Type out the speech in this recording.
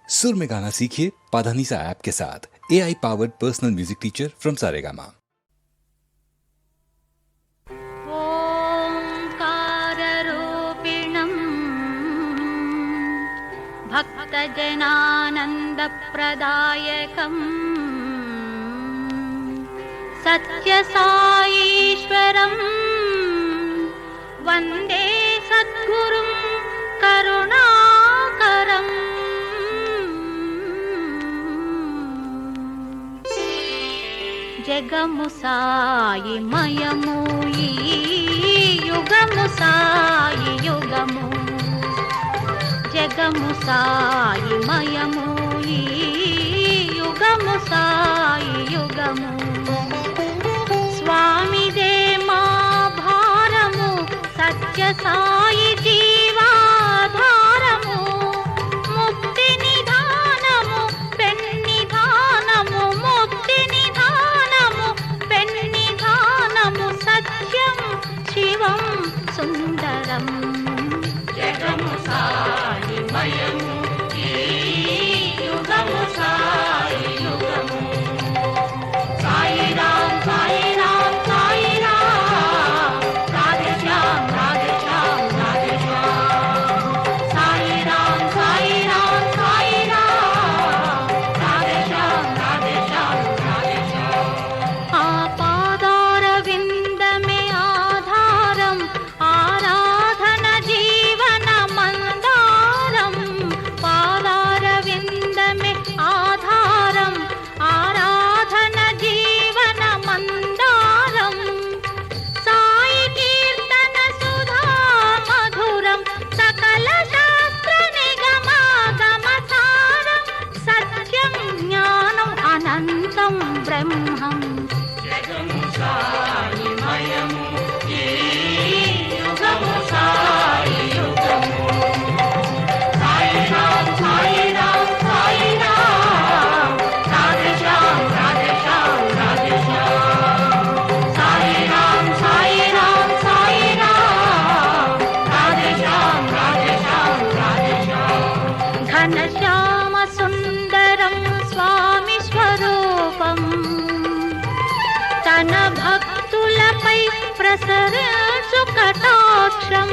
सुर में गाना सीखिए पाधानीसा ऐप के साथ। AI powered personal music teacher from Saregama. ओंकाररूपिणं भक्तजनानन्दप्रदायकं सत्यसाईश्वरं वन्दे सद्गुरुं करुणाकरम्। జగము సాయి మయము ఈ యుగము సాయి యుగము, జగము సాయి మయము ఈ యుగము సాయి యుగము। స్వామిదే మా భారము సత్య సాయి జీవాధారము, ముక్తి నిధానము పెన్నిధానము, ముక్తి నిధానము పెన్నిధానము, సత్యం శివం సుందరం। జగము సాయి మయము ఈ యుగము సాయి యుగము। సాయి రామ్ సాయి రామ్ సాయి రామ్, రాధే శ్యామ్ రాధే శ్యామ్ రాధే శ్యామ్। సాయి రామ్ సాయి రామ్ సాయి రామ్, రాధే శ్యామ్ రాధే శ్యామ్ రాధే శ్యామ్। ఆ పాదార విందమే ఆధారం, ఆరాధన జీవన మందారం। పాదార విందమే ఆధారం, ఆరాధన జీవన మందారం। సాయి కీర్తన సుధా మధురం, సకల శాస్త్ర నిగమాగమ సారం। సత్యం జ్ఞానం అనంతం బ్రహ్మం। జగము సాయి మయము ఈ యుగము సాయి యుగము। సాయి రామ్ సాయి రామ్ సాయి రామ్, రాధే శ్యామ్ రాధే శ్యామ్ రాధే శ్యామ్। సాయి రామ్ సాయి రామ్ సాయి రామ్, రాధే శ్యామ్ రాధే శ్యామ్ రాధే శ్యామ్। ఘనశ్యామ సుందరం స్వామి స్వరూపం, తన భక్తులపై ప్రసరించు కటాక్షం।